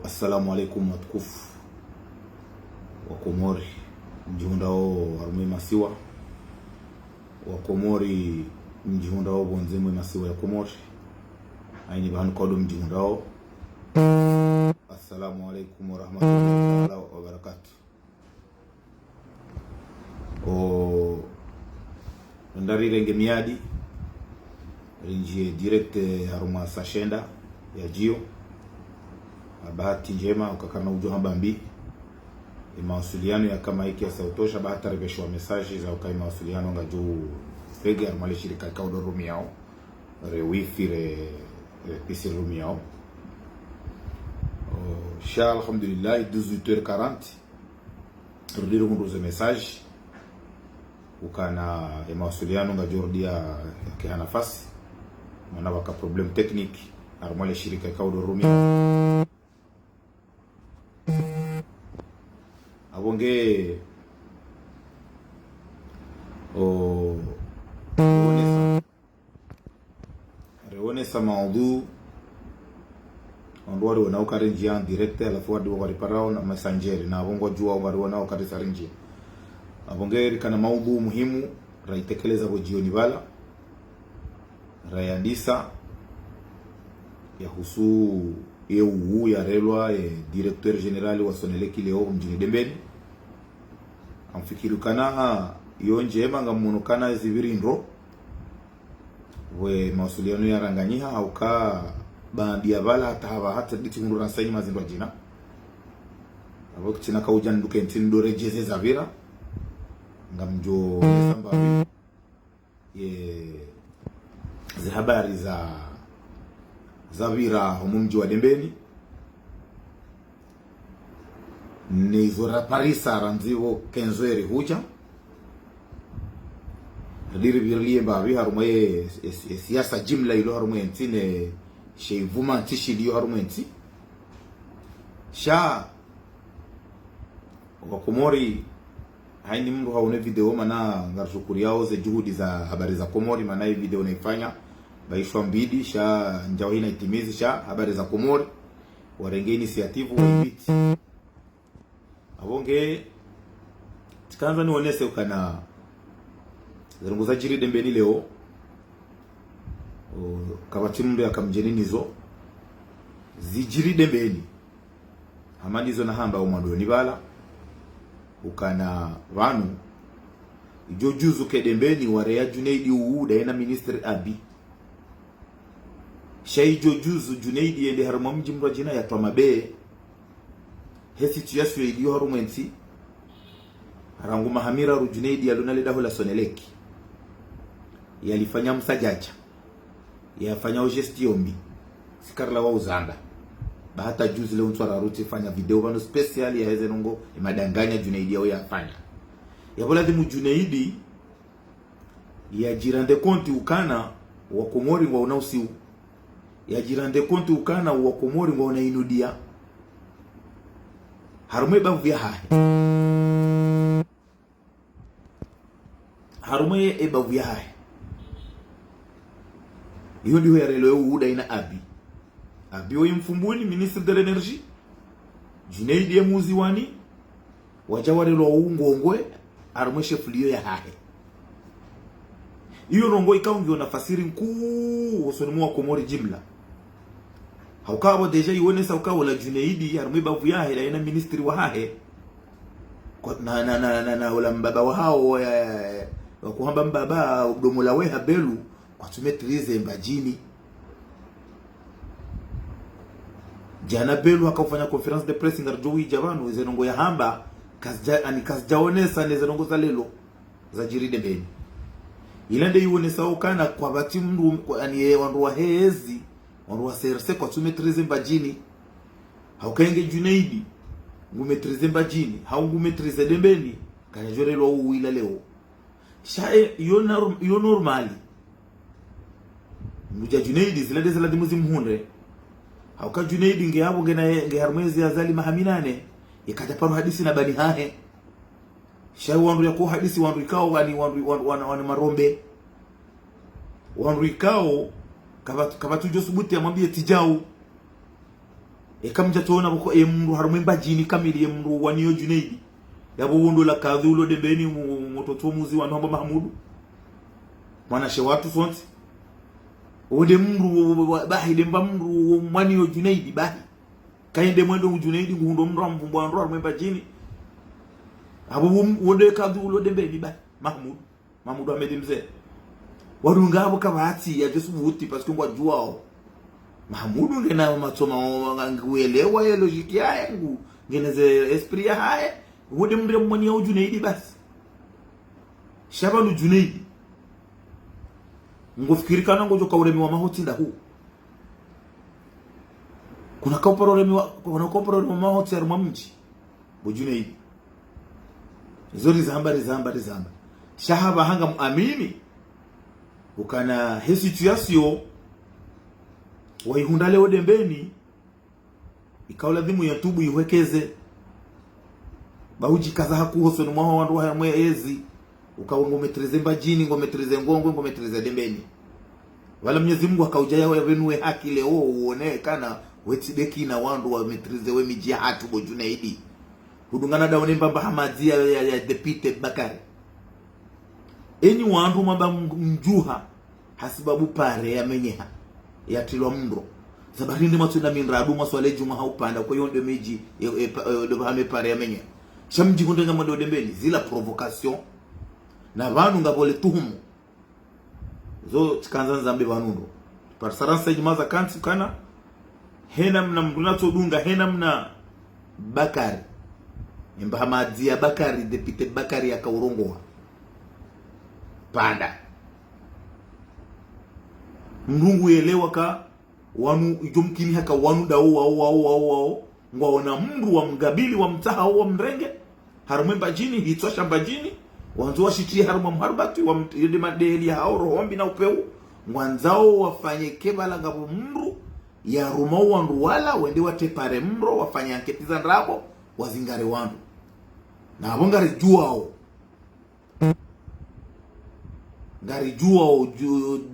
Assalamu alaikum watukufu wa Komori, mjihundao harumwe masiwa wa Komori, mjihundao bonzemwe masiwa ya Komori aini bahanu kodo mjihundao. Assalamu alaikum wa rahmatullahi wa barakatuh. Ndari renge miadi rinjie direct haruma sashenda ya jio. Bahati njema ukakana ujoha bambi mawasiliano ya kama hiki ya sautosha bahata rebeshwa message za ukai mawasiliano nga juu fege armale shirika kaudo rumi yao re wifi re pisi rumi yao. Sha alhamdulillah 18h40 rudiro kunduze message ukana mawasiliano nga jordia ya nafasi mana waka problem technique armale shirika kaudo rumi yao. Abonge reonesa maudhu ondwari wanao karenjia direct alafu wadi wakari parao na messenger na abongo jua wari wanao kari sarenjia. Abonge rikana maudhu muhimu raitekeleza kwa jioni bala rayandisa ya husu EU ya relwa directeur general wa Soneleki leo mjini Dembeni amfikiru kana yonje manga munukana zibirindo we mawasiliano ya ranganyiha au ka bandia bala hata ditingu na saini mazindo jina abo kichina ka ujan duke ntindo rejeze zavira ngamjo samba ye habari za Zavira mumji wa Dembeni ni zora Parisa ranzivo kenzweri huja diri birlie mbavi harumaye siasa jimla ilo harumaye ntine sheivuma ntishi liyo harumaye nti sha wa Komori haini mru haune video mana ngarshukuri yao ze juhudi za habari za Komori mana hii video naifanya baishwa mbidi sha njao hina itimizi sha habari za Komori warenge initiative wa ibiti abonge tikanza nionese ukana zirunguza jiri Dembeni leo kabati mndo ya kamjeninizo zijiri Dembeni hamanizo na hamba umadoni bala ukana vanu ijojuzu ke Dembeni wareya Junaidi uuda ena minister Abi shaijo juzu Junaidi ende haruma mji mwa jina ya Twamabe hesi tuyasu iliyo haruma nti harangu mahamira ru Junaidi alunale daho la Soneleki yalifanya msajaja yafanya ojestiombi sikarla wa uzanda bahata juzi leo ntwara ruti fanya video bano special ya heze nongo imadanganya Junaidi yao yafanya yabola dimu Junaidi ya jirande konti ukana wa Komori wa unausiu ya jirande konti ukana wa Komori ngona inudia harume bavu ya hahe harume bavu ya hahe iyo ndiyo ya relo uda ina Abi wa mfumbuni ministre de l'energie Junaidi ya muziwani wajawari lo ngongwe harume chef liyo ya hahe iyo rongo ikaungi nafasiri mkuu usonimu wa Komori jimla haukawa deja iwonesa ukawa la Junaidi harume bavu ya hahe ina ministri wa hahe na ula mbaba wa hao wakuhamba mbaba ubdomola weha belu kwa tumetrize mbajini jana belu hakafanya conference de presse ngarjowi javanu zenongo ya hamba kasjaonesa nezenongo za lelo za jiri Dembeni ilande iwonesa ukana kwa bati mndu ani wandu wa hezi wandu wa serse kwa tumetrize mbajini haukenge Junaidi ngumetrize mbajini ngumetrize Dembeni kanajore lo uila leo shae yo normali muja Junaidi zilade zilade muzimuhunde hauka Junaidi nge hapo nge harmezi ya zali mahaminane ikatapano hadisi na bani hahe shae wandu yako hadisi wandu ikao wani marombe wandu ikao kama tujo subuti amwambie tijau kamja tona ko mru har memba jini kamili mru waniyo Junaidi yabo wondo la kadhulo dembeni mototo muzi wa Nomba Mahmudu mwana shewatu fonti ode mru bahi demba mru waniyo Junaidi bahi kainde mwendo Junaidi ngundo mru mvumbo andro har memba jini abo wonde kadhulo dembeni bahi Mahmudu Ahmed mzee warunga abo kabati ya Jesu buti parce que ngwa juao Mahmudu ngena matoma nguelewa ya logiki yangu ngeneze esprit ya haya wode mre mwani ya Junaidi basi Shabanu Junaidi ngofikiri kana ngojo kauremi wa mahoti nda huu kuna kauparoremi wa mahoti ya rumamji bo Junaidi zori zamba shahaba hanga muamini ukana he situation waihunda leo dembeni ikaula dhimu ya tubu iwekeze bauji kaza hakuhoso ni mwaho wandu wa mwezi ukawa ngometreze mbajini ngometreze ngongwe ngometreze dembeni wala Mwenyezi Mungu akaujaya wenue haki leo uone kana wetideki na wandu wa metreze we miji hatu bo Junaidi hudungana daone mbamba hamadia ya Deputy Bakari enyi wandu mamba mjuha hasibabu pare ya menyeha ya tilwa mndro zabarindi matunda minradu maswale juma haupanda kwa hiyo ndio miji ndio hame pare ya menyeha shamji kundenga mando dembeni zila provocation na vanu ngabole tuhumu zo tikanza nzambe vanundo par saransa jimaza kanti kana hena mna mduna todunga hena mna Bakari mba hamadia Bakari Deputy Bakari ya kaurongoa panda mrungu elewa ka wanu ijomkini haka wanu dawo wao ngwaona mru wa mgabili wa mtaha wa mrenge harumemba jini hitwa shamba jini wanzo washitie haruma mharbati wa mtidi madeli ya hauro hombi na upeu ngwanzao wafanye kebala ngabo mru ya ruma wandu wala wende watepare mro wafanye anketi za ndrabo wazingare wandu na abongari juao ngari juao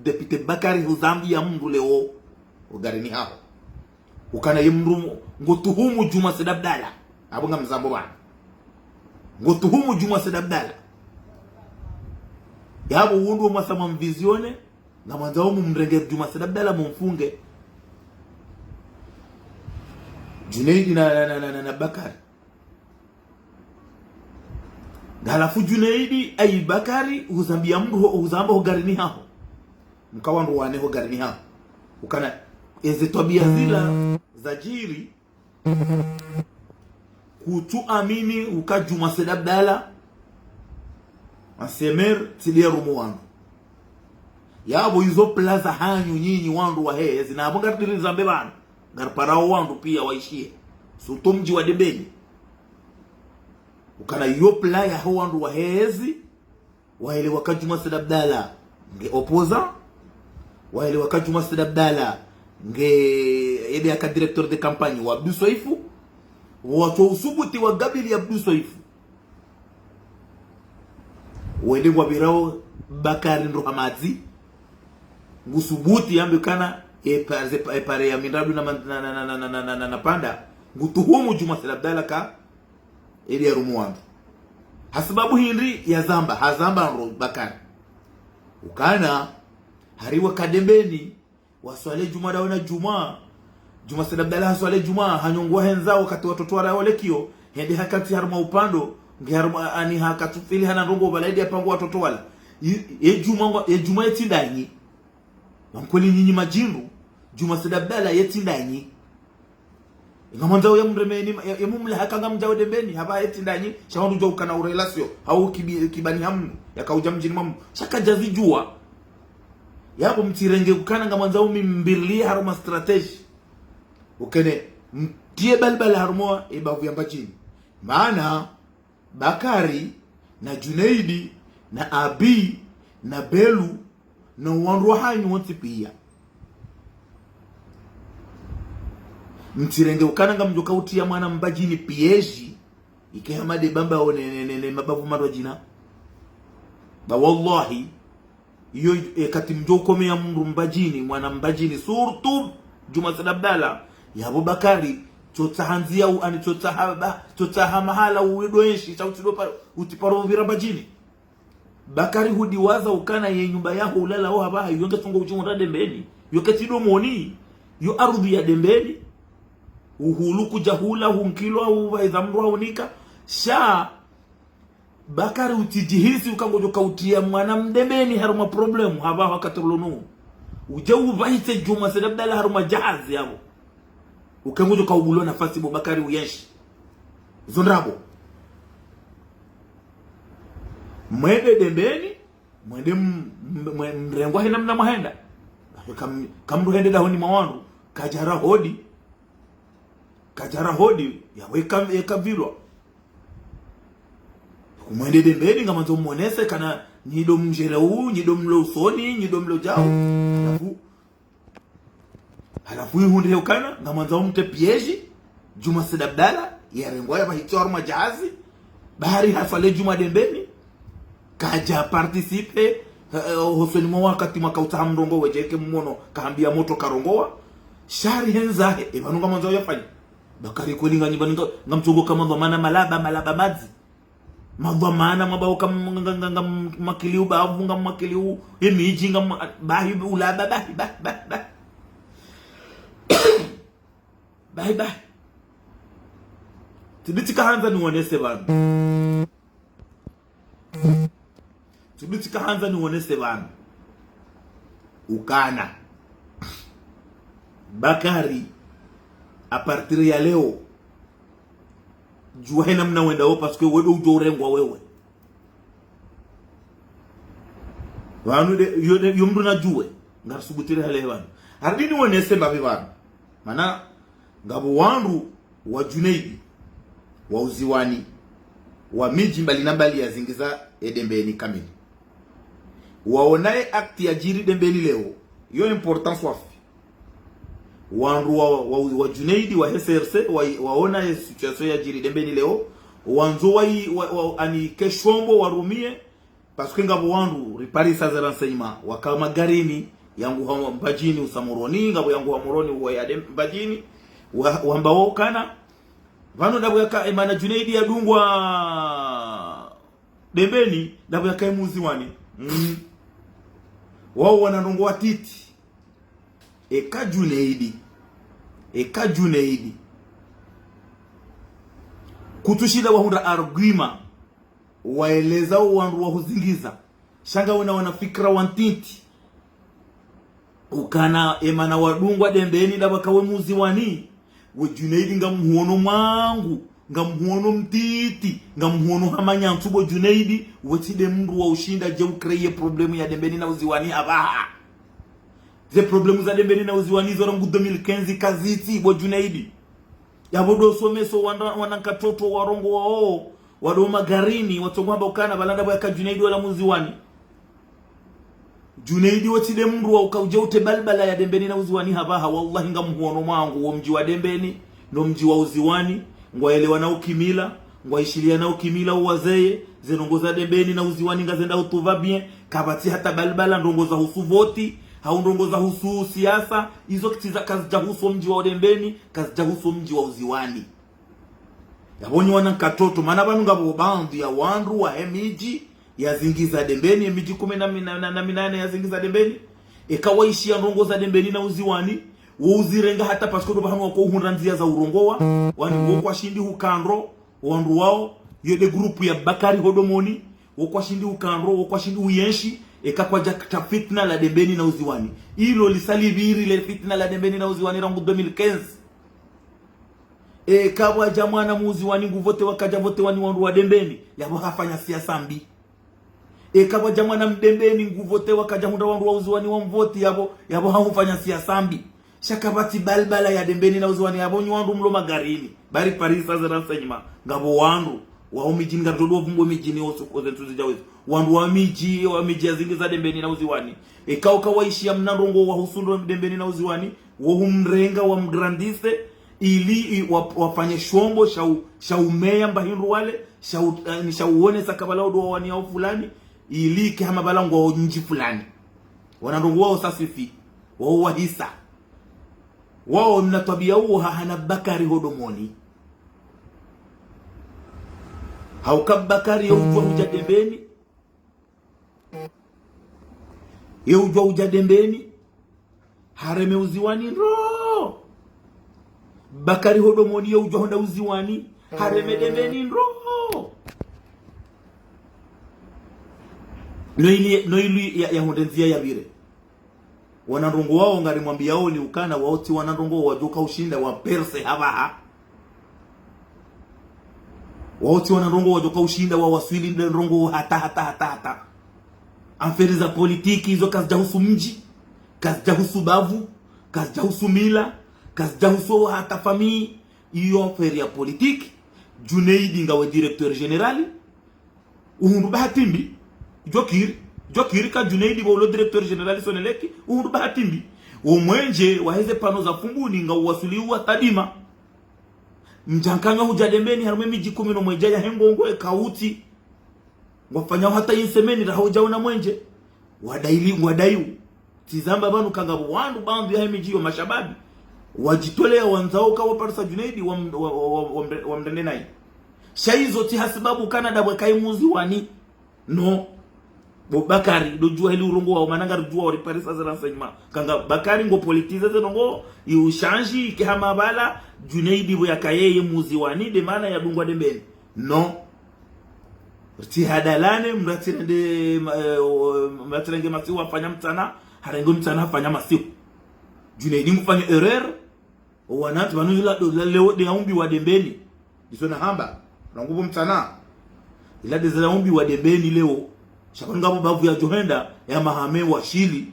Deputy Bakari huzambi ya mru leo ugari ni hao ukana yemru ngotuhumu Juma Said Abdalla abonga mzambo bana ngotuhumu Juma Said Abdalla yabo wundu masama mvizione na mwanzao mumrenge Juma Said Abdalla mumfunge Junaidi na Bakari galafu Junaidi ay Bakari huzambia mru huzamba ugari ni hao mkawa ndo wane ugari ni hao ukana eze tabia zila zajiri kutu amini uka Juma Said Abdalla asemer tilia rumu wangu yabo hizo plaza hanyu nyinyi wandu wa hezi na abonga tiri zambe bana garparao wandu pia waishie sutumji wa dembeni ukana hiyo playa hao wandu wa hezi waile waka Juma Said Abdalla nge opoza waile waka Juma Said Abdalla nge ede aka director de campagne wa Abdou Soifu watu usubuti wa Gabili Abdou Soifu wende kwa birao Bakari ndo hamazi ngusubuti yambe kana epare ya mindradu na panda ngutuhumu Juma Said Abdalla ka ede ya rumu wandu hasababu hindri ya zamba hazamba ndo Bakari ukana hariwa kadembeni waswale Juma dawana Juma Said Abdalla haswale Juma hanyongwa henzao wakati watoto wala wale kio hende hakati haruma upando ngiharuma ani hakatufili hana rongo balaidi apango watoto wala Juma yetindanyi wankoli nyinyi majindu Juma Said Abdalla yetindanyi ngamanzao ya mremeni ya mumla hakanga mjao dembeni haba yetindanyi shawandu jo kana urelasio au kibani hamu yakauja mjini mamu shaka jazijua yabo mtirenge ukana ngamanzao mimbirli haruma strategy ukene mtie balbal haruma ibavu ya mbachini maana Bakari na Junaidi na Abi na Belu na wandu hanyu wanti pia mtirenge ukana ngamjoka utia mwana mbajini pieji ikehamade bamba one mabavu marwajina ba wallahi iyo kati mjoko ya mru mbajini mwana mbajini surtu Juma Said Abdalla ya Bakari totsahanzia u ani totsaha mahala uwedoeshi chautidopa utiparo virambajini. Bakari hudiwaza ukana ye nyumba yako ulala o haba yonge tungo uchungu dembeni yoke tidomoni yo ardhi ya dembeni uhuluku jahula hunkilo au vaidhamru unika sha Bakari utijihisi ukangojo kautia mwana mdembeni haruma problem haba wakatulunu ujau vaite Juma Said Abdallah haruma jahazi yabo ukangojo kaubulo nafasi bo Bakari uyeshi zonrabo mwende dembeni mwende mrengo hina mna mahenda kamdu hende da honi mawandu kajara hodi ya weka vilwa mwende dembeni ngamanzo monese kana nyido mjereu nyido mlo usoni nyido mlo jao halafu hunde ukana ngamanzo mte pieji Juma Said Abdallah ya rengo ya bahito majazi bahari hafale Juma dembeni kaja participe hosoni mwa wakati makauta mrongo wejeke mmono kaambia moto karongoa shari henzahe ebanunga manzo yafanya Bakari kweli nganyibaninga ngamchungo kama dhamana malaba madzi madhamana mabao kama makiliu bavunga makiliu emiji ngam bahi ulaba bahi tibitika hanza niwonese bana tubitika hanza niwonese bana ukana Bakari a partir ya leo jua hena mna wenda parce que wewe ujorengwa wewe wanu de yumdu na juwe ngar subutire hale wan ardini wonese babe bana mana ngabo wandu wa Junaidi wa uziwani wa miji mbali na mbali ya zingiza edembeni kamili waonaye akti ya jiri dembeni leo yo importance wafi wandu wa Junaidi wa SRC waona situation ya jiri dembeni leo wanzo ani keshombo warumie parce que ngabo wandu ripari sa za renseignement wakama garini yangu hama mbajini usamuroni ngabo yangu hamuroni uwa ya mbajini wambao kana vano ndabo yaka emana Junaidi ya dungwa dembeni ndabo yaka emuzi wani wao wananongoa titi eka Junaidi kutushida wahunda arguma waeleza wandu wahuzingiza shanga wanafikra wantiti ukana emana wadungwa dembeni ndabo kawe muzi wani we Junaidi ngamuhono mwangu ngamuhono mtiti ngamuhono hamanyantu bo Junaidi wetide mndu wa ushinda je ukreye problemu ya dembeni na uziwani abaha ze problemu za dembeni na uziwani zo rangu 2015 kaziti bo Junaidi yabodo someso wanankatoto warongo wao wado magarini watongwamba ukana balanda bo ya Junaidi wala muziwani Junaidi wetide mndu wa ukauje ute balbala ya dembeni na uziwani abaha wallahi ngamuhono mwangu wo mji wa dembeni no mji wa uziwani ngwaelewa na ukimila ngwaishilia na ukimila uwazeye zenongoza dembeni na uziwani ngazenda utuva bien kabati hata balbala ndongoza husu voti hau ndongoza husu siasa hizo kitiza kazi jahusu mji wa dembeni kazi jahusu mji wa uziwani yabonyi wana katoto mana banu ngabo bandi ya wandu wa hemiji ya zingiza dembeni emiji 18 ya zingiza dembeni ekawaishia ndongoza dembeni na uziwani uzirenga hata paskodo bahano wako hunranzia za urongowa wani woko shindi hukandro wandu wao yode grupu ya Bakari Hodomoni woko shindi hukandro woko shindi uyenshi ekakwa jakta fitna la dembeni na uziwani ilo lisaliviri le fitna la dembeni na uziwani rangu 2015 ekabwa jamwana muziwani nguvote wakaja vote wani wandu wa dembeni yabo hafanya siasa mbi ekabwa jamwana mdembeni nguvote wakaja hunda wandu wa uziwani wa mvoti yabo hafanya siasa mbi shakabati balbala ya dembeni na uziwani yabonyi wandu mlo magarini bari Paris za renseignement ngabo wandu wa omijini ngatodo vumbo mijini oso koze tuzijawezo wandu wa miji azingiza dembeni na uziwani ekauka waishia mnarongo wa husundo dembeni na uziwani wo humrenga wa mgrandise ili wafanye shombo shaumea mbahindu wale shauone sakabala udo wani au fulani ili kama balango wa nji fulani wanandongo wao sasifi wao wahisa wao mna tabia huo hana Bakari hodomoni hauka Bakari yeujwa hujadembeni yeujwa hujadembeni hareme uziwani ro Bakari hodomoni yeujwa honda uziwani hareme dembeni ro noili ya hundenzia ya vire wanarungu wao ngari mwambia wao ni ukana waoti wanarungu wajoka ushinda wa perse habaha waoti wanarungu wajoka ushinda wa waswili ndrongo hata amferi za politiki hizo kazijahusu mji kazijahusu bavu kazijahusu mila kazijahusu hata famii iyo aferi ya politiki Junaidi ngawe directeur general uhundu bahatimbi Jokiri ka Junaidi bolo directeur general Soneleki uhundu bahatimbi umwenje waheze pano za funguni nga uwasuliwa tadima mjankanga hujadembeni harume miji 11 ya hengongo kauti ngofanya hata insemeni rahojaona mwenje wadaiu tizamba banu kanga wandu bandu ya miji yo mashababi wajitolea wanzao kawa parsa Junaidi wa mdende nai shaizo ti hasibabu Canada wakaimuzi wani no Bakari dojua hili urongo wa mananga rujua wa riparisa za renseignement kanga Bakari ngo politize ze nongo iushanji ikihama bala Junaidi bo yakayeye muzi wani de mana ya dungwa dembeni no ti hadalane mratirenge masiwa fanya mtana harengo mtana fanya masiwa Junaidi mfanya erreur wanatu wanuzula leo de umbi wa dembeni isona hamba na nguvu mtana ila de za umbi wa dembeni leo shakangabo bavu ya johenda ya mahame wa shili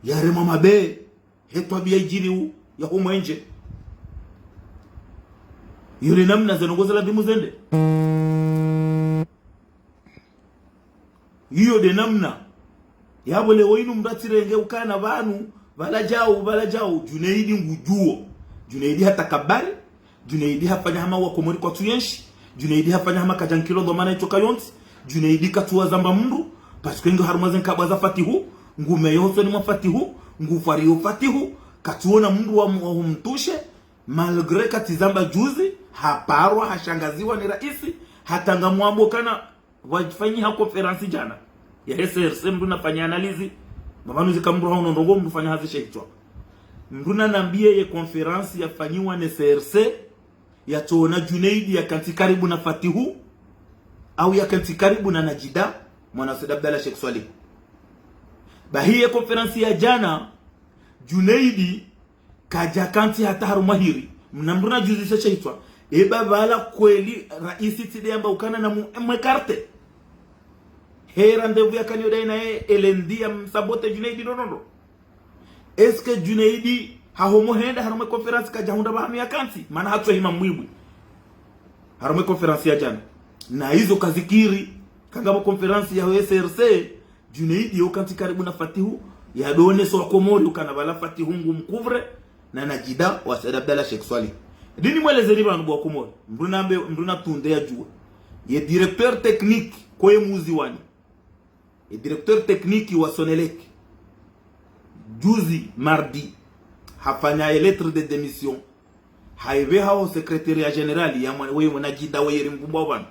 ya rema mabe hetwa bia ijili ya humwenje yule namna zanongoza la dimuzende hiyo de namna yabo leo inu mratirenge ukana banu bala jao Junaidi ngujuo Junaidi hata kabari Junaidi hafanya hama wa komori kwa tuyenshi Junaidi hafanya hama kajankilo ndo maana itoka yonti Junaidi katuwa zamba mndu paske nge harumazen kabaza fatihu ngume yoso ni mafatihu ngufari yo fatihu katuona mndu wa humtushe malgre katizamba juzi haparwa hashangaziwa ni raisi hatanga mwambo kana wajifanyi hako konferansi jana ya SRC mndu nafanya analizi mabanu zikamru hao ndongo mndu fanya hazi shekitwa mndu na nambie ye konferansi ya fanyiwa na SRC ya tuona Junaidi ya kanti karibu na fatihu au ya kanti karibu na Najida mwana Said Abdalla Sheikh Swalih bahiye konferansi ya jana Junaidi kaja kanti hata harumahiri mnamruna juzi sasa hitwa eba bala kweli raisi tidemba ukana na mwekarte hera ndevu ya kanyo dai na elendia msabote Junaidi nonondo eske Junaidi hahomo henda harume konferansi kaja hunda bahami ya kanti maana hatwa hima mwibwi harume konferansi ya jana na hizo kazikiri kangabo konferansi ya SRC Junaidi yo kanti karibu na fatihu ya done so komori ukana bala fatihu ngumkuvre na Najida wa Said Abdalla Sheikh Swalih dini mweleze ni bantu bwa komori mbruna tunde ya jua ye directeur technique koye muzi wani ye directeur technique wa Sonelek juzi mardi hafanya lettre de démission haive hao secrétariat général ya wewe Najida wewe mbumba bana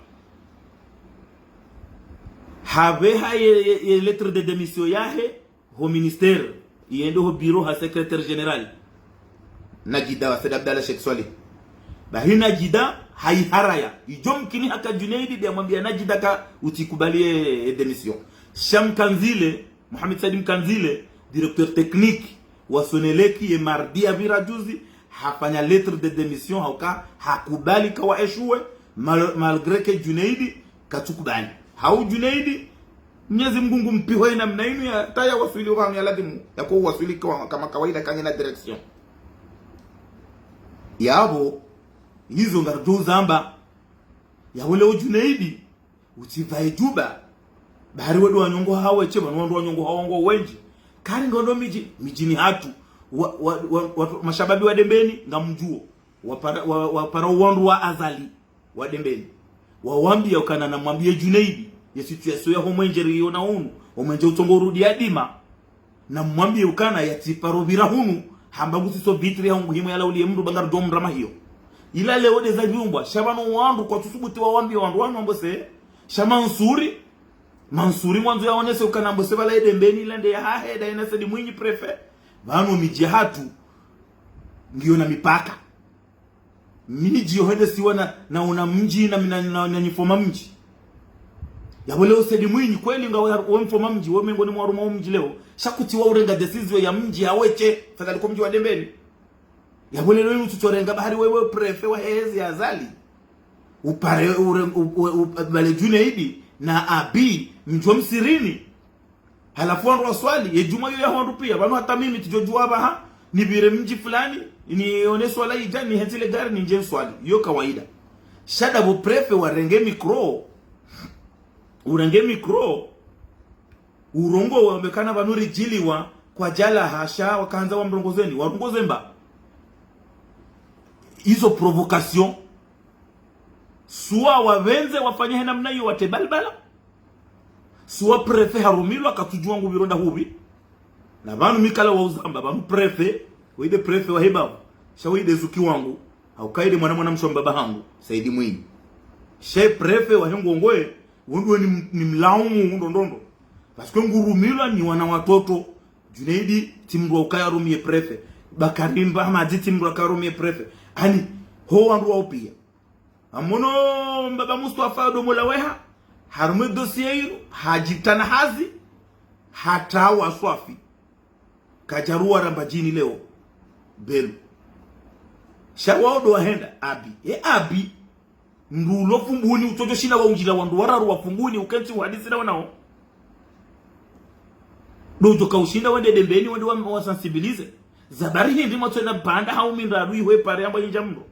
have haye lettre de démission yahe ho ministère yendo ho bureau ha secrétaire général Najida wa Said Abdalla Sheikh Swalih bahi Najida haiharaya ijomkini haka Junaidi dia mwambia Najida ka utikubalie démission Sham Kanzile Mohamed Sadim Kanzile directeur technique wa Soneleki ye mardi avira juzi hafanya lettre de démission hauka hakubali kawa eshue malgré que Junaidi katukubali hau Junaidi Mwenyezi Mungu mpihoe na mnainu ya taya wasuli wa ya ladimu ya kwa wasuli kama kawaida kanye na direction yabo hizo ngarjo zamba ya wale Junaidi utivae juba bahari wedu wanyongo hawe chema nwandu wanyongo hawongo wenji kari ngondo mijini hatu mashababi wa dembeni ngamjuo wapara uwandu wa azali wa dembeni wawambia ukana na mwambie Junaidi ya situation ya homwenjeri yona hunu homwenje utongo rudi adima na mwambie ukana ya tiparo vira hunu hamba gusiso vitri ya muhimu yala uliye mru bangar dom rama hiyo ila leo de za vyumba shabano wandu kwa tusubuti wa wambi wandu wanu se shama Mansuri mwanzo yaonese ukanambo se bala edembeni lende ya haheda inase di mwinyi prefe vanu mijihatu ngiyo na mipaka miji yohede siwa na una mji na nifoma mji yabo leo sedi mwinyi kweli nga we mfoma mji we mengoni mwaruma mji leo shakuti wa urenga desizwe ya mji haweche fadhali kwa mji wa dembeni yabo leo yu tutorenga bahari wewe prefe wa hezi ya azali upare bale Junaidi na Abi mjwa msirini halafu wandu wa swali ye juma ya wandu pia banu hata mimi tujojua baha nibire mji fulani ni oneso wala ijani hetile gari ni nje swali yo kawaida shada bo prefe warenge mikro urenge mikro urongo wamekana banuri jiliwa kwa jala hasha wakaanza wa mrongozeni warongozemba hizo provocation suwa wavenze wafanye namna hiyo watebalbala suwa prefe harumilwa akatujua ngo bironda hubi na banu mikala wa uzamba banu prefe wide prefe wa hebabu shawide zuki wangu au kaide mwana mshomba bahangu Saidi Mwinyi she prefe wa hengongoe wongo ni mlaumu ndondondo parce que ngurumilwa ni wana watoto Junaidi timru ukaya rumie prefe Bakarimba Hamadi timru ukaya rumie prefe ani ho wandu wa upia amono mbaba Mustafa domola weha harume dossier hajitana hazi hata waswafi kajarua rambajini leo belu shawado wahenda Abi ndulo fumbuni utojo shina wa unjila wandu wararu wa fumbuni ukensi uhadisi na wanao dojo kaushinda wende dembeni wende wa sensibilize zabari hindi mwatwena banda hau mindaru iwe pare amba njamdo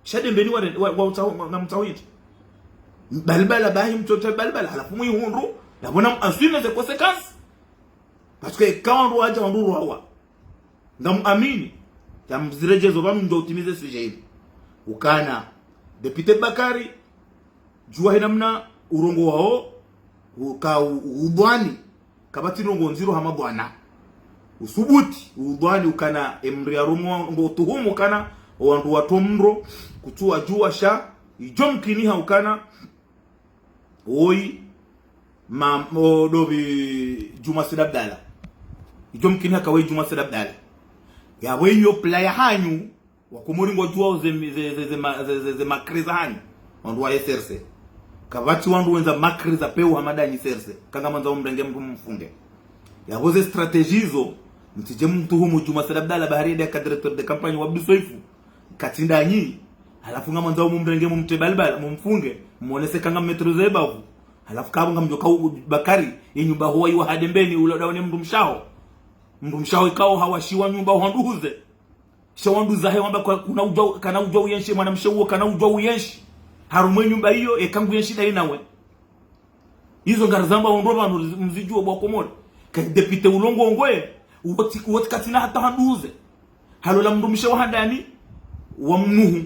shadembeni wa mtawiti balbala bahi mtoto balbala halafu mwi hundu labona aswime ze consequences parce que quand on waja wandu roa ngam amini tamzirejezo bamu ndo utimize sije hivi ukana Depute Bakari jua hinamna urongo wao uka udwani kabati rongo nziro hama bwana usubuti udwani ukana emri ya rumo ngo tuhumu kana wandu watomro kutua jua sha ijomkini haukana oi dobi Juma Sedabdala ijomkini hakawe Juma Sedabdala ya wenyo playa hanyu wakumuri ngo jua ze makriza hanyu wandu wa SRC kabati wandu wenza makriza peu hamadani SRC kanga manza umrenge mtu mfunge ya boze strategizo mtije mtuhumu Juma Sedabdala bahari ya director de campagne wa Bisoifu katinda nyi halafu nga manza umrenge mtebalbala mumfunge muonese kanga metro zebavu halafu kabunga mjoka Bakari yenyumba huwa iwa hadembeni ulodaone mndu mshao ikao hawashiwa nyumba wanduze shawandu zahe wamba kuna ujau kana ujau yenshi mwana mshewo kana ujau yenshi harumwe nyumba hiyo ekangu yenshi dai nawe hizo ngarzamba wondoba mzijua bwa komori ka depute ulongo ngoe woti katina hata handuze halola mndu mshewo handani wa mnuhu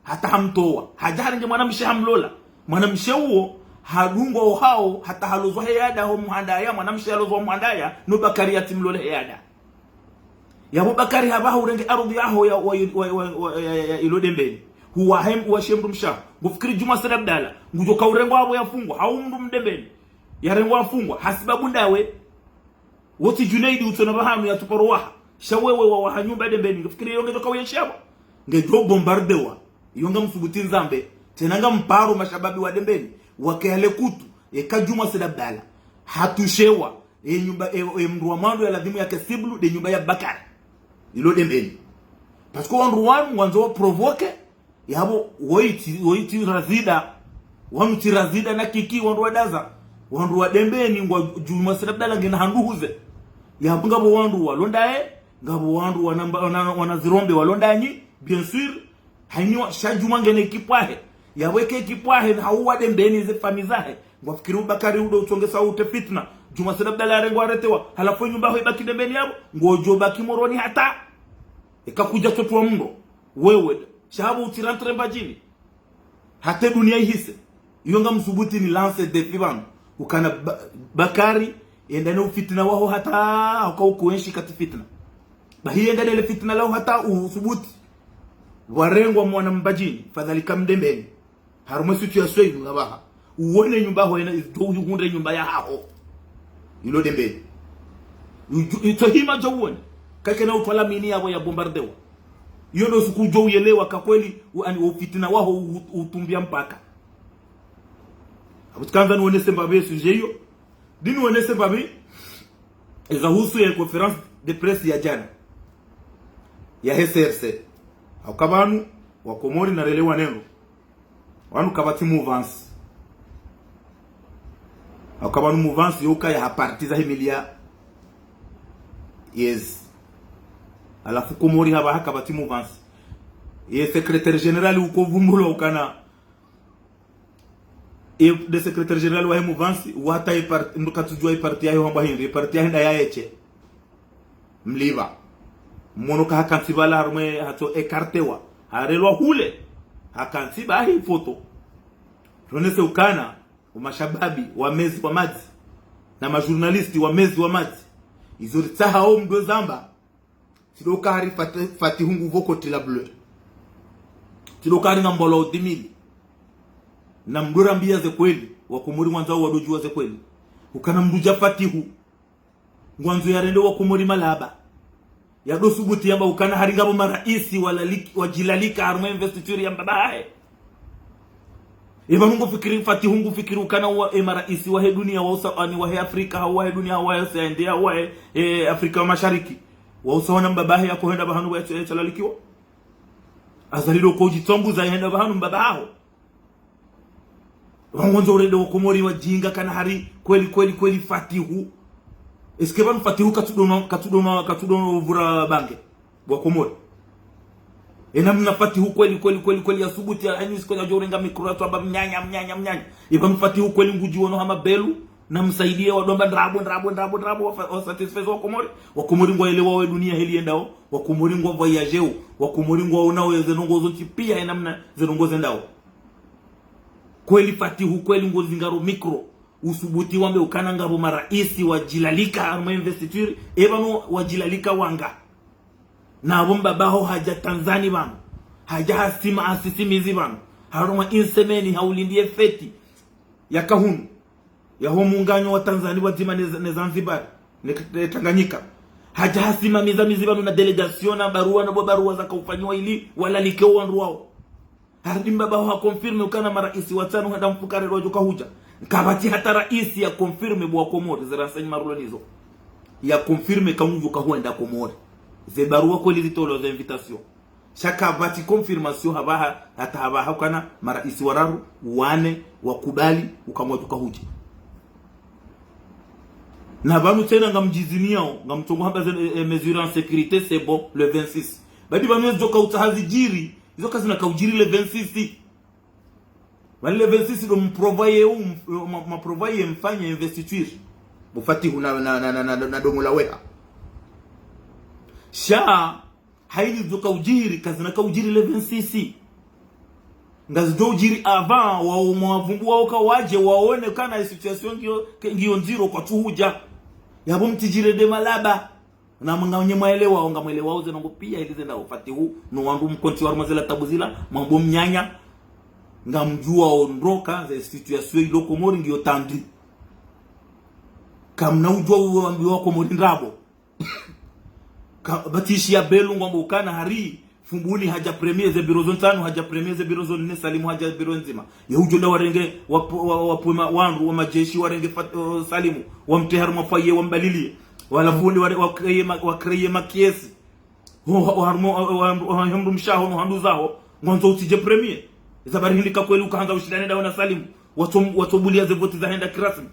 hata hamtoa hajaringe mwana mshe hamlola mwana mshewo hadungo hao hata halozwa heyada ho muhandaya mwana mshe halozwa muhandaya no Bakari yatimlole heyada ya Bakari habaho urenge ardhi yaho ya ilodembeni huwa wa shemru msha ngufikiri Juma Sedabdala ngujoka urengo wabo yafungwa haumndu mdembeni ya rengo afungwa hasibabu ndawe woti Junaidi utona bahanu ya tuporowaha shawewe wa hanyumba dembeni ngufikiri yongejoka uyeshaba ngejo bombardewa yonga msubuti Nzambe tenanga mparo mashababi wa dembeni wakale kutu eka Juma Sedabdala hatushewa nyumba mndu wa mando ya ladhimu ya Kesiblu de nyumba ya Bakari ilo dembeni parce que wandu wanzo wa provoke yabo woiti razida wanu tirazida na kiki wandu wadaza wandu wa dembeni ngwa Juma Sedabdala ngena handuhuze yabo ngabo wandu walondae ngabo wandu wanazirombe walondanyi bien sûr hanyo shajuma ngene kipwahe yaweke kipwahe hauwa dembeni ze famizahe ngwa fikiru Bakari udo utongesa ute fitna Juma Sedabdala rengo aretewa halafu nyumba ho ibaki dembeni yabo ngojo baki moroni hata ikakuja toto mndo wewe shahabu utirantre mbajini hata dunia ihise yonga msubuti ni lance de fiban ukana Bakari endane ufitna waho hata ukaukuenshi kati fitna bahienda ile fitna lao hata uthubuti warengwa mwana mbajini fadhalika mdembeni harume situation inu nabaha uone nyumba ho ina izdo hunde nyumba ya hao ilo dembeni ito hima jawone kake na utwala mini yabo ya bombardewa iyo ndo siku jo uyelewa kwa kweli fitina wao utumbia mpaka abutkanza nuone sembabe suje hiyo dini nuone sembabe husu ya conference de presse ya jana ya SRC akabanu wa Komori na relewa neno wanu kabati mouvance akabanu mouvance yoka ya partiza himilia yes alafu Komori haba hakabati mouvance ye secrétaire général uko vumbulo ukana e de secrétaire général wa mouvance wata e part ndukatujua parti yayo hamba hindi parti yaenda yaeche mliva monoka hakansiba harume hato ekartewa harelwa hule hakansiba hii foto tunese ukana umashababi wa mezi wa maji na majournalisti wa mezi wa maji izoritaha o mdo zamba tiloka hari fatihungu voko tila bleu tiloka hari ngambolo dimili na mdura mbia ze kweli wa Komori mwanzao wadojua ze kweli ukana mduja fatihu mwanzo ya rendo wa Komori malaba ya dosubuti yamba ukana haringabo maraisi wajilalika harume investiture ya mbabae eba mungu fikiri fatihungu fikiri ukana wa maraisi wa dunia wa usawani wa Afrika wa dunia wa India wa Afrika wa Mashariki wa usawana mbabae ya kuhenda bahanu wa chalalikiwa azalilo ko jitombu za henda bahanu mbabao wangonzo urende wa Komori wa jinga kana hari kweli fatihu eske ban fatihu katudono vura bange wa Komori enamna fatihu kweli ya subuti ya anisi kwa jorenga mikurato aba mnyanya iban fatihu kweli nguji wono hama belu na msaidie wadomba ndrabo wa satisfaise wa Komori ngwa elewa wa dunia heli endao wa Komori ngwa voyageo wa Komori ngwa unao zenongozo pia enamna zenongozo endao kweli fatihu kweli ngozi ngaro mikro usubuti wambe ukana ngabo maraisi wajilalika arma investiture ebano wajilalika wanga na bomba baho haja Tanzania bano haja hasima asisimizi bano haruma insemeni haulindie feti ya kahunu ya homunganyo wa Tanzania watima ne Zanzibar ne Tanganyika haja hasima mizi bano na delegation na barua za kaufanywa ili wala likeo wandu wao harimba baho ha confirme ukana maraisi watano hada mfukare rojo huja kabati hata raisi ya confirme bwa Komori zirasanya marulanizo ya confirme kamunju kahuenda Komori ze barua kweli zitolo za invitation shaka bati confirmation habaha hata habaha kana maraisi wararu wane wakubali ukamwa tukahuja na banu tena ngamjizinia ngamtongo hamba mesure en sécurité c'est bon le 26 badi banu zoka utahazijiri hizo kazi na kaujiri le 26 wale 26 ndo mprovoye mfanye investiture mufatihu na domo la weha sha haini zoka ujiri kazi na kaujiri le 26 ngazi do ujiri avant wa mwavumbu wao kawaje waone kana situation ngio nziro kwa tuhuja yabo mtijire de malaba na mnganye maelewa ngamwelewa uze ngo pia ilize na ufatihu no wandu mkonti wa mazela tabuzila mambo mnyanya ngamjua ondoka za situation ile Komori ndio tandi kamna ujua uambiwa Komori ndabo batishi ya belu ngombo ukana hari fumbuni haja premier ze biro zone tano haja premier ze biro zone ne Salimu haja biro nzima ya ujola warenge wapuma wandu wa majeshi warenge Salimu wamtehar mafaye wambalilie wala fundi wakreye makiesi wa hamdu mshaho no handu zao ngonzo utije premier zabari hilika kweli ukaanza ushindane dawa na Salimu watobulia ze voti za henda kirasmi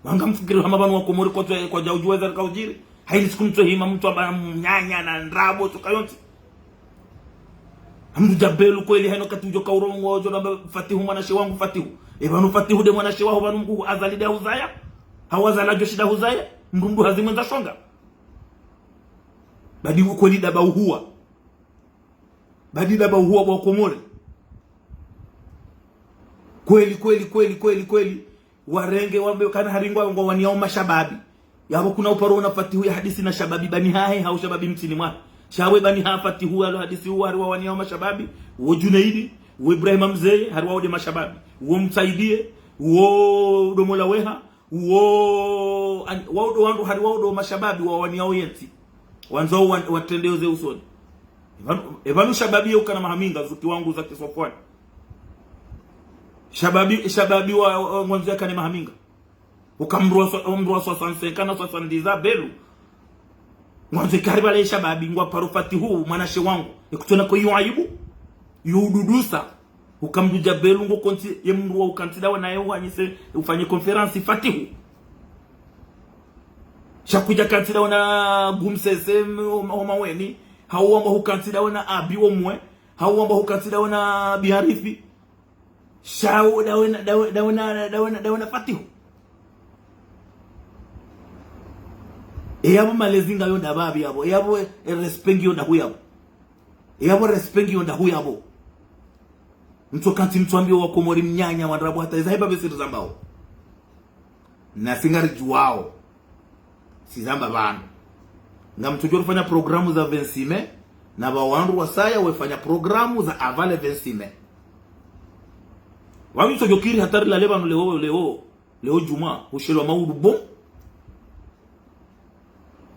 wanga mfikiri hama banu wa Komori kwa jaujua za kaujiri haini siku mtu hima mtu aba mnyanya na ndrabo tukayonti hamdu jabelu kweli haino katujo kaurongo ojo na fatihu mwanashi wangu fatihu ebanu fatihu de mwanashi waho banu mkuhu azalida huzaya hawazala joshida huzaya mrundu hazimwenza shonga badi kweli daba uhuwa wa Komori kweli warenge wambe kana haringwa ngo waniao mashababi yabo kuna uparo na fatihu ya hadisi na shababi bani hae hau shababi mtini mwa shawe bani hafati huwa alo hadisi huwa harwa waniao mashababi uo Junaidi uo Ibrahima Mzee harwa ode mashababi uo Msaidie uo Domola Weha uo waudo wandu harwa ode mashababi wa waniao yenti wanzao watendeo ze usoni evanu shababi ukana mahaminga zuki wangu za Kisofwani shababi wa mwanzo yakane mahaminga ukamrua sosansekana sosandiza belu mwanzo kariba le shababi ngwa parufati huu mwanashe wangu ikutona kwa hiyo aibu yududusa ukamduja belu ngo konti yemrua ukantidawa na yeye wanyise ufanye conference fatihu shakuja kantidawa na gumsese omaweni hauomba hukantidawa na abi omwe hauomba hukantidawa na biharifi shau dawana fatihu eyabo malezinga yonda babi yabo eyabo respengi yonda huyabo eyabo respengi yonda huyabo mtu kanti mtu ambio wakomori mnyanya wandrabu hata izaiba besiri zambao na singari juwao si zamba bano nga mtu joro fanya programu za Vensime na bawandu wasaya wefanya programu za avale Vensime wami sojokiri hatari la lebanu leo juma ushelo maudu bon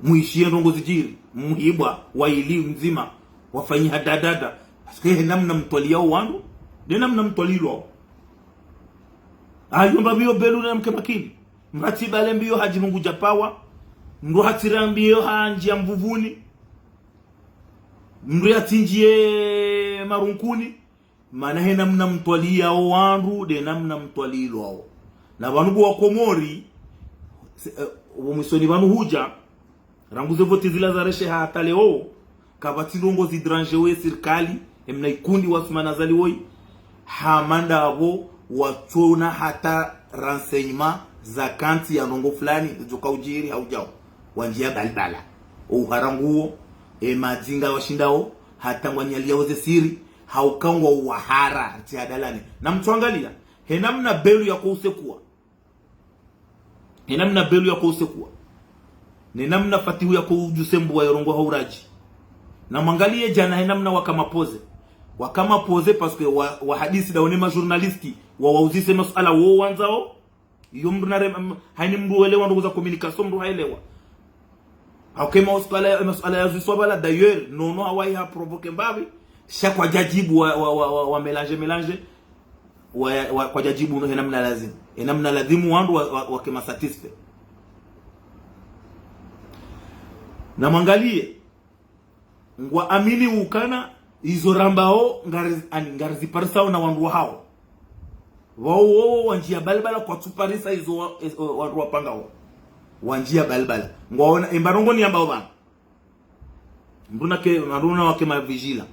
muishie ndongo zijiri muhibwa waili mzima wafanyi hadadada asikie namna mtwalia wandu de namna mtwalilo ayomba biyo belu na mke makini mrati bale mbiyo haji Mungu japawa mru hatira mbiyo hanji ya mvuvuni mru yatinjie marunkuni maana he namna mtwalia wandu de namna mtwalilo na banugu wa Komori umisoni banu huja ranguze vote zila za reshe hata leo kabati longo zidranger we serikali emna ikundi wasumana zali woi hamanda abo watona hata renseignement za kanti ya longo fulani joka ujiri haujao wanjia balbala uharanguo madinga washindao hata wanyalia woze siri haukangwa uwahara tiadalani na mtuangalia henamna belu ya kuusekua henamna belu ya kuusekua ni namna fatihu ya kujusembu wa yorongo hauraji na mwangalie jana henamna wakama pose paske wa hadisi daone ma journalisti wauzise masuala wao wanzao iyo mndu na haini mndu elewa ndugu za communication mndu haelewa hakema masuala ya ziswabala d'ailleurs nono hawai ha provoke mbabi shakwa jajibu wa melange kwa jajibu henamna lazimu wandu wakema satisfait na mwangalie ngwa amini ukana izo rambao ngari ziparisao na wandu hao wao wanjia balbala kwa tuparisa izo wandu wapangao wanjia balbala ngwa embarongo ni ambao bana mbuna wake mavigila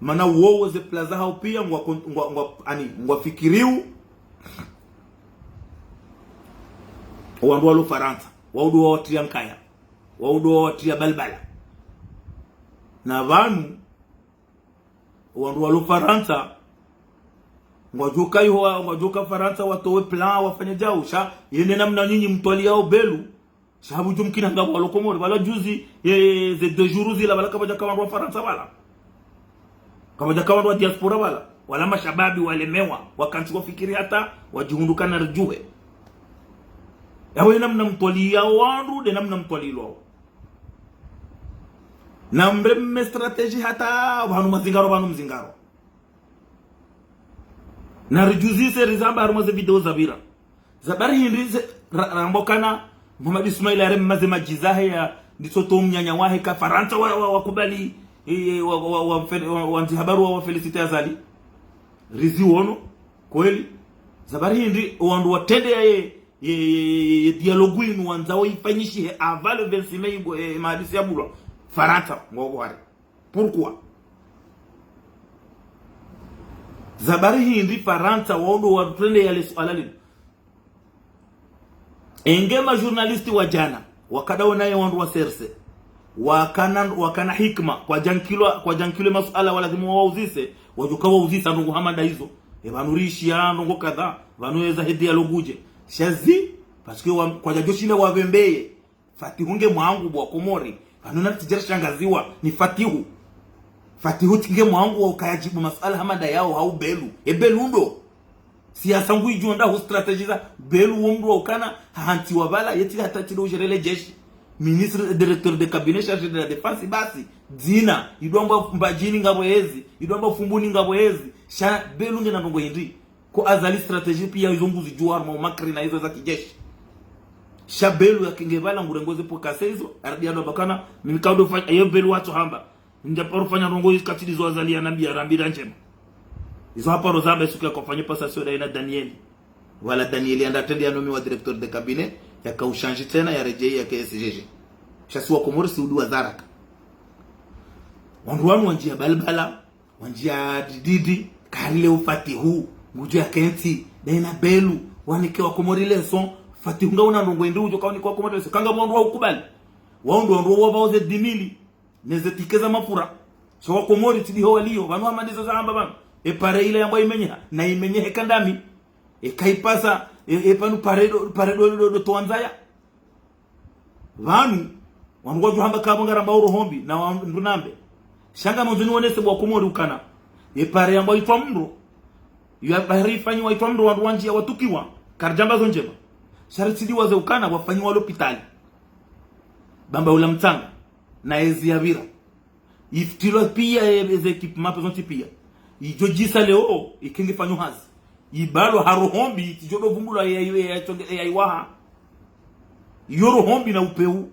mana wao ze plaza hao pia ngwa fikiriu wandu walo Faransa waudu wa triankaya waudo watia balbala na vanu wandu walo Faransa ngwajuka Faransa watowe plan wafanya jausha yene namna nyinyi mtwaliao belu sababu jumkina ngabo walo Komori wala juzi ze deux jours zila wala kabaja kama wa Faransa wala kabaja kama wa diaspora wala mashababi walemewa wakanti wafikiri hata wajihundukana rujue yawe namna mtwaliao wandu de namna mtwalilo na mreme strategy hata banu mzingaro na rejuzise rizamba harumaze video zabari hindi rambokana Muhammad Ismail arem maze majizahe ya ndisoto mnyanya wahe ka Faransa wakubali wantihabaru wa felicite azali rizi wono kweli zabari hindi wandu watende ya dialogu inu wanzao ifanyishi avale Vensime mahadisi ya bulwa Faransa ngogware pourquoi zabari hindi Faransa waudo watende ya lesu alalini engema journalisti wa jana wakadao naye wandu wa serse wakana hikma kwa jankilo masuala walazimu wauzise wajuka wauzisa ndungu hamada hizo evanurishi ya ndungu kadha vanueza hedi ya loguje shazi paske kwa jajoshine wavembeye fatihunge mwangu wa Komori Vanuna tijara shangaziwa ni Fatihu. Fatihu tinge mwangu wa ukayajibu masala hamada yao hau Belu. Belu ndo. Siasa ngui juonda hu strategiza Belu womdu wa ukana hanti wabala yeti hata tilo ujerele jeshi. Ministre directeur de cabinet chargé de la défense basi dina idwamba mbajini ngabo hezi idwamba fumbuni ngabo hezi sha Belu ngena ndongo hindi ko azali strategie pia izombuzi juar ma makri na hizo za kijeshi sha Belu ya kingevala ngurengoze po kasezo ardiano bakana mimikaudo fanya yo Belu watu hamba njaparo fanya rongo hizo katili zo azali ya nabi arambira njema hizo hapa rozaba siku ya kufanya passation da ina Daniel wala Daniel andatende anomi wa directeur de cabinet ya kaushanji tena ya rejei ya KSGG shasi wa Komoro si udu wa Zaraka wanduwanu wanjia balbala wanjia dididi karile ufatihu nguju ya kenti daina Belu wanike wa Komori leson Fatihu nga una ndongo indi ujo kauni kwa Komori leson kanga wanduwa ukubali wanduwa wabaoze dimili neze tikeza mapura so wa Komori tidiho waliyo wanuwa mandizo za hamba bano pare ile yambo imenyeha na imenyehe kandami kaipasa panu paredo do tuanzaya vanu wango juhamba kabangara mbao hombi na ndunambe shanga mozuni wonese bwa Komori ukana pare yambo itwa mndo ya bahari fanyi wa itwa mndo wanji ya watukiwa karjamba zonjema sharitidi waze ukana wafanyi wa hospitali bamba ula mtanga na ezi ya vira iftilo pia eze equipment pesonti pia ijojisa leo ikingi fanyo hazi ibalo harohombi tijodo vumbula ya iwaha yoro hombi na upeu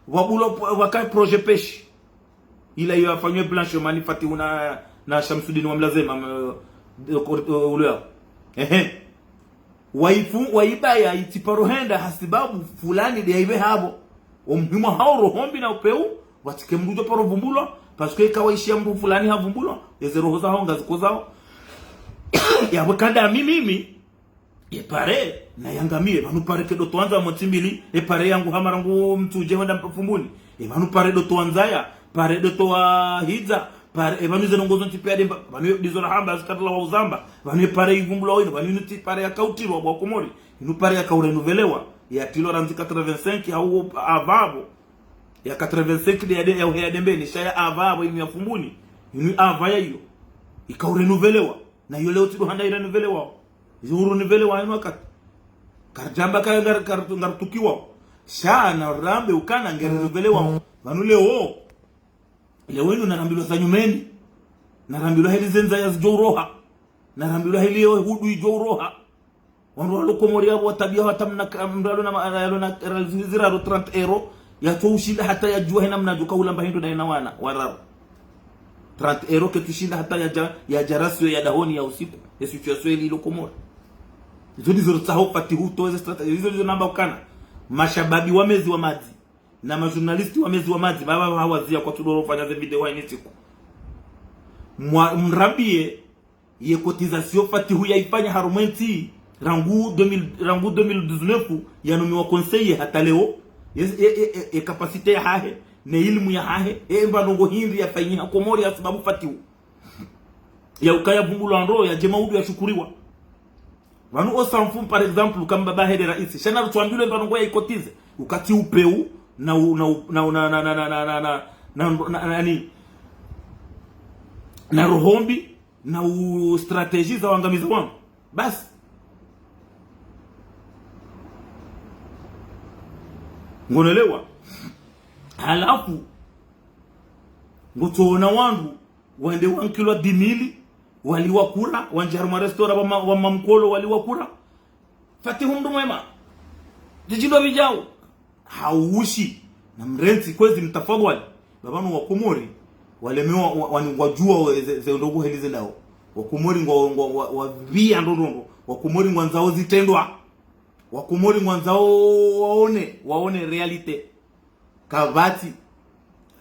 wabulo wakai projet peshi ila yafanywe blanchement Fatihu na Shamsuddin wa Mlazema uleo waibaya itiparohenda hasibabu fulani de ibe habo omhimo hao rohombi na upeu watike mrujo paro vumbulo parce que kawaishia mru fulani havumbulo ezero hoza honga zikozao ya wakanda mimi pare na yangamie vanu pare kedo tuanza motimbili pare yangu hamarangu mtuje honda mfumbuni vanu pare do tuanzaya pare do toa hiza pare vanu zenongozo ntipia vanu dizora hamba zikatala wa uzamba vanu pare ivumbulo wino vanu nuti pare ya kautiro wa Komori inu pare ya kaurenuvelewa ya tilo ranzi 85 au avavo ya 85 ya dembeni shaya avavo inu ya fumbuni inu avaya hiyo ikaurenuvelewa na hiyo leo tido handa irenuvelewa zuru nivelewa inu wakati karjamba kaya ngartukiwa shaa na rambe ukana ngerenuvelewa vanu leo inu narambilwa za nyumeni narambilwa heli zenza ya zijouroha narambilwa heli hudu ijouroha wanu walo Komori ya watabia watamna mralo na ziraro 30 euro ya tuushinda hata ya jua hina mnajuka ulamba hindu na inawana wararu 30 euro ke tushinda hata ya jarasio ya dahoni ya usiku ya situation ili ilo Komori hizo ndizo tsaho Fatihu toze strategy hizo ndizo namba ukana mashababi wamezi wa maji na majournalisti wamezi wa maji baba hawazia kwa tudoro fanya video haini siku mrabie ye cotisation Fatihu ya ifanya harumenti rangu 2019 ya numi wa conseiller hata leo kapasite ya hahe na ilmu ya hahe mbanongo hindi ya fanyia Komori ya sababu Fatihu ya ukaya bungulo andro ya jemaudu ya shukuriwa vanu osanfu par exemple kama baba hede raisi shana tuambile mbanongo ya ikotize ukati upeu na rohombi na strategy za wangamizi wangu basi ngonelewa halafu ngotoona wandu wende wankilwa dimili waliwakura wanjaruma restora wa mamkolo waliwakura Fatihu mndu mwema jijindo bijao haushi na mrenzi kwezi mtafadhali babanu wa Komori walemewa wajua ze ndogo helize nao wa Komori wa via ndondo wa Komori ngwanzao zitendwa wa Komori ngwanzao waone realite kavati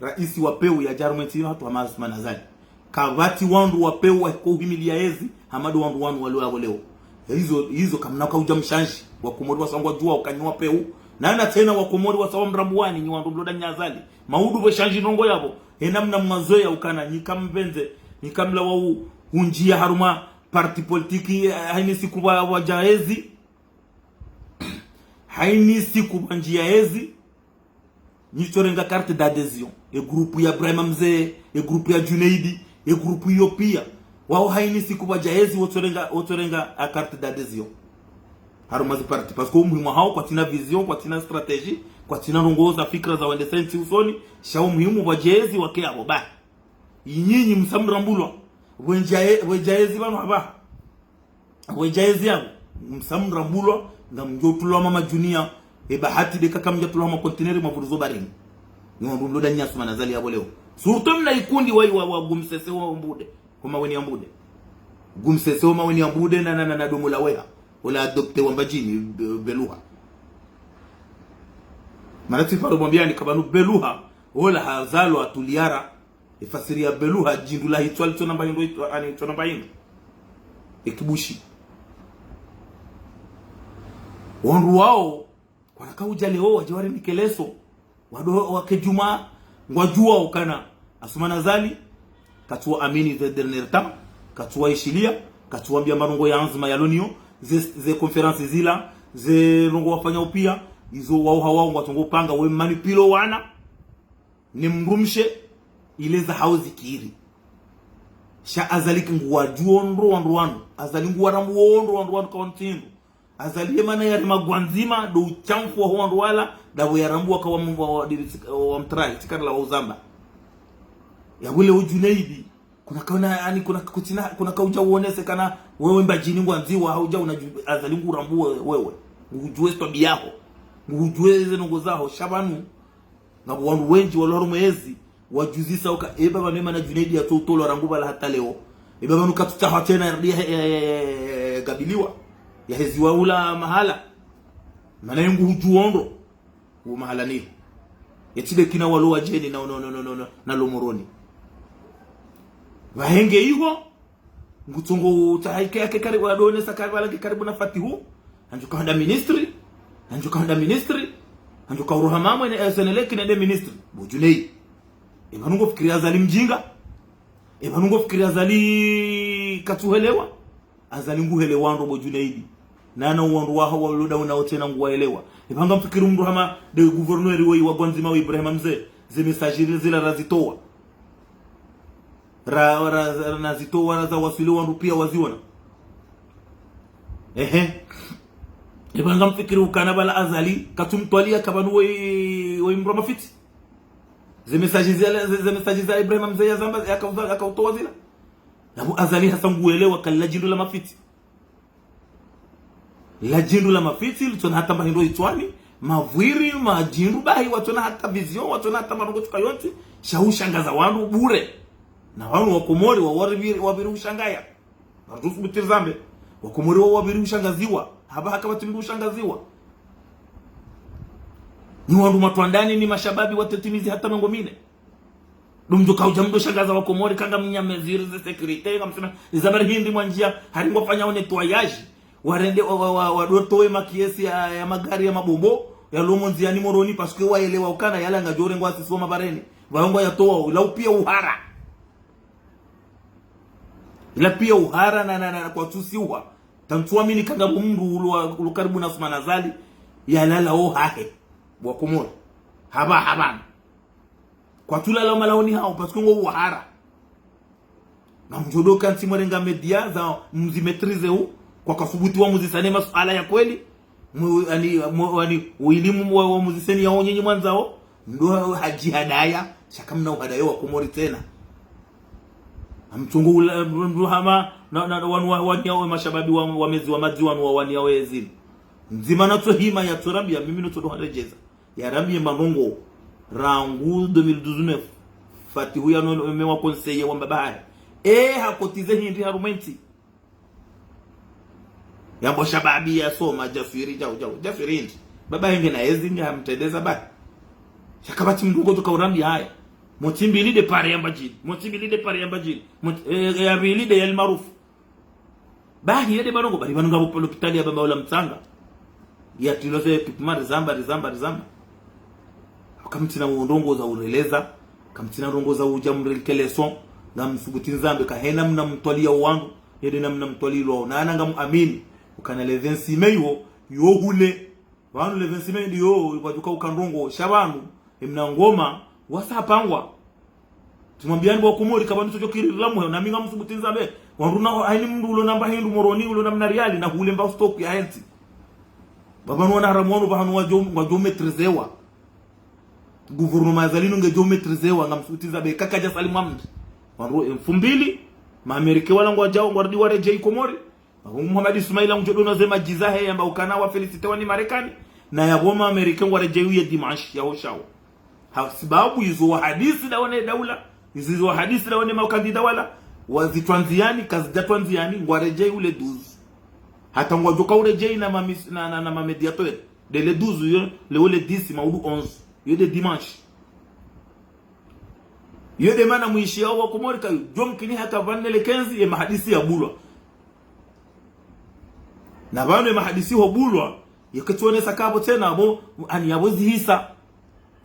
raisi wa peu ya jarumenti watu wa Mazuma Nazali kavati wandu wa peu wa kuhimilia ezi hamadu wandu walio leo hizo kamnaka ujamshanshi wa Komori wasangwa jua ukanywa peu na tena wa Komori wasawa mrambuani ni wandu bloda Nyazali maudu bo shanji nongo yabo enamna mwazoya ukana nikamvenze nikamla wa unjia haruma parti politiki haini siku wa jaezi haini siku njia ezi nitorenga carte d'adhesion e groupe ya Ibrahim Mzee e groupe ya Junaidi e groupe hiyo pia wao haini siku wajaezi wotorenga a carte d'adhesion harumazi parti parce que umuhimu hao kwa tina vision kwa tina strategie kwa tina rongoza fikra za wende sensi usoni sha umuhimu wajaezi wake abo ba yinyinyi msamrambulwa wejaezi bano aba wejaezi yabo msamrambulwa ngamjotulwa mama Junior e bahati de kakamjotulwa mama kontineri mavuruzo barengi ni wandulo da nyasu manazali yabo leo surtout na ikundi wa gumsese wa mbude kuma weni ambude gumsese wa weni ambude na domo la weha wala adopte wa mbajini Beluha marati faru mwambiani kabanu Beluha wala hazalo atuliara ifasiri ya Beluha jindula hitwali tonamba hindo ani tonamba hindo ikibushi wandu wao wanakauja leo wajawari nikeleso wado wakejuma ngwajua ukana asumana zali katua amini the dernier temps katua ishilia katua mbia marongo ya anzima ya lonio ze conference zila ze rongo wafanya upia izo wao hawao ngatongo panga we manipilo wana ni mrumshe ile za hauzi kiri sha azaliki ngwajua wandu azali ngwaramu wandu kauntindu azaliye mana ya magwanzima do uchamfu wa wandu wala da yarambu kwa wa mtrai tikala wa uzamba ya wile Junaidi kuna kaona yani kuna kauja uonese kana wewe mbajini ngwanziwa hauja azali ngurambu wewe ngujue stobi yako ngujue zenongo zao shabanu na wandu wengi waloro mwezi wajuzisa uka baba nema na Junaidi ya totolo ranguba la hata leo baba nukatuta tena gabiliwa ya heziwa ula mahala mana yungu hujuondo u mahala ni yetibe kina walo wajeni na lomoroni wahenge hiyo ngutungo utahaike yake karibu adone sakaribu lake karibu na Fatihu anjuka handa ministry anjuka uruhama mwe SNLK na ministry bujunei ebanungo fikiria zali mjinga ebanungo fikiria zali katuhelewa azali nguhelewa ndo Junaidi nana wandu waho waluda unaotena nguwaelewa ibanga mfikiru mndu hama de gouverneur woi wa Gwanzima wa Ibrahim Mzee ze messageri zila razitoa nazitoa za wasili wandu pia waziona ibanga mfikiru kana bala azali katumtwalia kabanu woi mroma fiti ze messageri za Ibrahim Mzee ya zamba akautoa zila nabu azali hasa nguelewa kala jindu la mafiti la jindu la mafiti litona hata mahindo itwani mavwiri majindu bahi watona hata vision watona hata marongo tukayonti shahushangaza wandu bure na wanu wakomori wabiri ushangaya barufu bitirzambe wakomori wabiri ushangaziwa haba haka batimdu ushangaziwa ni wandu matwandani ni mashababi watetimizi hata mengo mine dumjo kauja mdo shangaza wakomori kanga mnyameziri ze security ngamsema izabari hindi mwanjia haringo fanya one toyaji warende wadotoe makiesi ya magari ya mabombo ya lomonzi ya nimoroni paske waelewa ukana yala ngajore ngwa sisoma bareni waongo ya toa la pia uhara ila pia uhara na kwa tusiwa tantuamini kanga mundu ulu karibu na Sumana Zali ya lala hahe wakomori haba kwa tula la malaoni hao paske ngo uhara na mjodoka ntimwerenga media za mzimetrize huu kwa kasubuti wa muzisane masuala ya kweli uilimu wa muzisani ya onyenye mwanzao ndo haji hadaya shakamna uhadayo wa komori tena amchungu ndo hama na waniawe mashababi wa mezi wa maji waniawe zili nzima na hima ya turambia mimi no todo harejeza ya rambia manongo rangu 2019 Fatihu ya no mewa conseiller wa mbabari hakotize hindi harumenti yambo shababi ya soma jafiri jafiri hindi baba hingi na ezi nga mtedeza ba shakabati mdugo tukaurambi haya motimbili de pare yamba jini yabili de yal maruf bahi yede banongo bari banonga bupo lopitali ya baba wala mtanga ya tilose kipimari zamba wakamtina uondongo za ureleza kamtina rongo za ujamrikeleson na msubuti nzambe kahena mna mtwalia wangu yede na mna mtwalilo na ananga muamini ukana le 26 meyo yo hule banu le 26 meyo yo baduka ukandongo shabandu imna ngoma wasapangwa tumwambiani wa Komori kama nicho kiriramu na minga msubutinza be waruna haini mndu ulo namba hindu moroni ulo namna reali na hule mba stop ya enti baba nwana haramu bahanu wa geometrizewa gouvernement azalino nge geometrizewa ngamsubutinza be kakaja Salim Hamd wanro 2000 ma Amerika wala ngwa jao ngwardi ware je Komori Muhammad Ismail ngjodo na zema jizahe yamba ukana wa felicite wani Marekani na ya goma Amerika ngware je ya Dimash ya hoshao sababu hizo hadithi da wane daula hizo hadithi da wane makandida wala wazitwanziani kazijatwanziani ngwareje ule 12 hata ngwajoka ureje na ma mediateur de le 12 yo le ule 10 maudu 11 yo de Dimanche yo de mana muishi yao wa Komori kayo jomkini hata vanele 15 ya mahadisi ya bulwa na bano mahadisi ho bulwa yakatuone sakabo tena abo ani yabozi hisa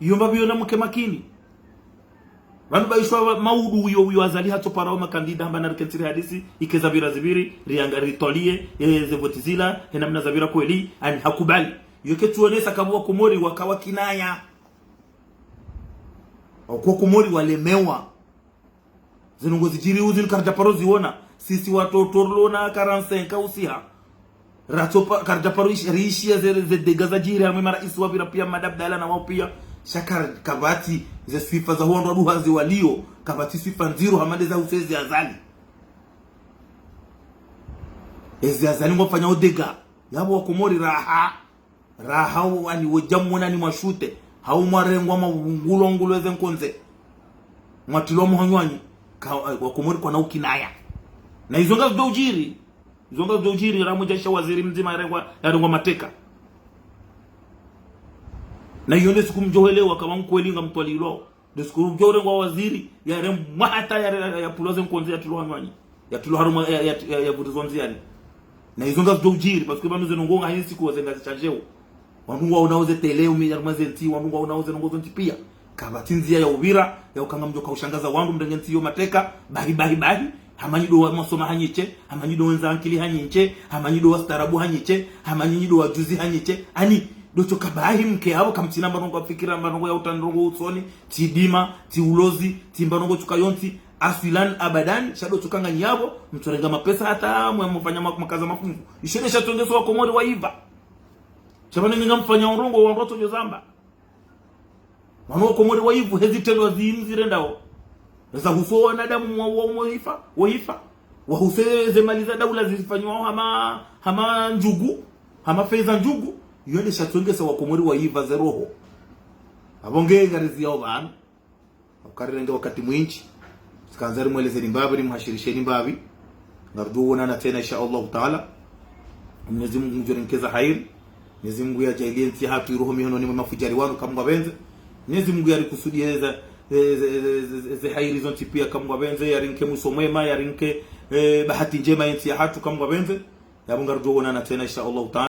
yomba biyo na mke makini bano baishwa maudu yo azali hato parao makandida hamba na rikentiri hadisi ikeza birazibiri rianga ritolie zevotizila hena mna zabira kweli ani hakubali yakatuone sakabo wa Komori wakawa kinaya kwa Komori walemewa zinongozi jiri uzin karja paro ziona sisi watoto lona 45 usiha ratopa karja paro riishia ze degaza jiri hamwe marais wa bila pia madabdala na wao pia shakar kabati ze sifa za hondo duhazi walio kabati sifa nziro hamade za usezi azali ezi azali ngofanya odega yabo wa Komori raha wani wajamuna ni mashute hau marengwa ngulo eze nkonze mwatilo muhanywanyi wa Komori kwa na ukinaya na izonga dojiri ramuja waziri mzima yarengwa mateka na yone siku mjohelewa kama mkwelinga mtwalilo siku mjohelewa waziri yarengwa hata ya puloze nkonze ya tulo hanywanyi ya tulo haruma ya vutizonziani na izonga dojiri paske banu zenongonga hii siku wazenga zichanjeo wanungu unaoze teleo minyarmaze nti wanungu unaoze nongozo ntipia kabatinzia ya Uvira ya ukanga mjoka ushangaza wangu mdenge yo mateka bahi hamanyido wa masoma hanyiche hamanyido wenza ankili hanyiche hamanyido wa starabu hanyiche hamanyido wa juzi hanyiche ani docho kabahi mke hao kamtina mbanongo afikira mbanongo ya utandongo usoni tidima ti ulozi ti mbanongo tukayonti aswilan abadan shado tukanga nyabo mtorenga mapesa hata mwamfanya makaza mafungu ishene shatongeso wa Komori waiva chabane ninga mfanya urongo wa roto jozamba mano Komori waivu hezitelo zimzire ndao za huso wanadamu waifa wa huseze maliza daula zifanywa hama njugu hama feza njugu yone shatongesa wa Komori waiva za roho abonge ngarizi yao bana ukarende wakati mwinchi sikanzari mweleze nimbabi mhashirisheni mbabi ngarduona na tena insha Allah taala Mwenyezi Mungu mjorenkeza hairi Mwenyezi Mungu ya jailie nti hatu roho mihono ni mafujari wanu kama benze Mwenyezi Mungu yarikusudia ze hairi zonti pia kama benze yarinke musomema yarinke bahati njema nti hatu kama benze ya mungu ngarduona na tena insha Allah taala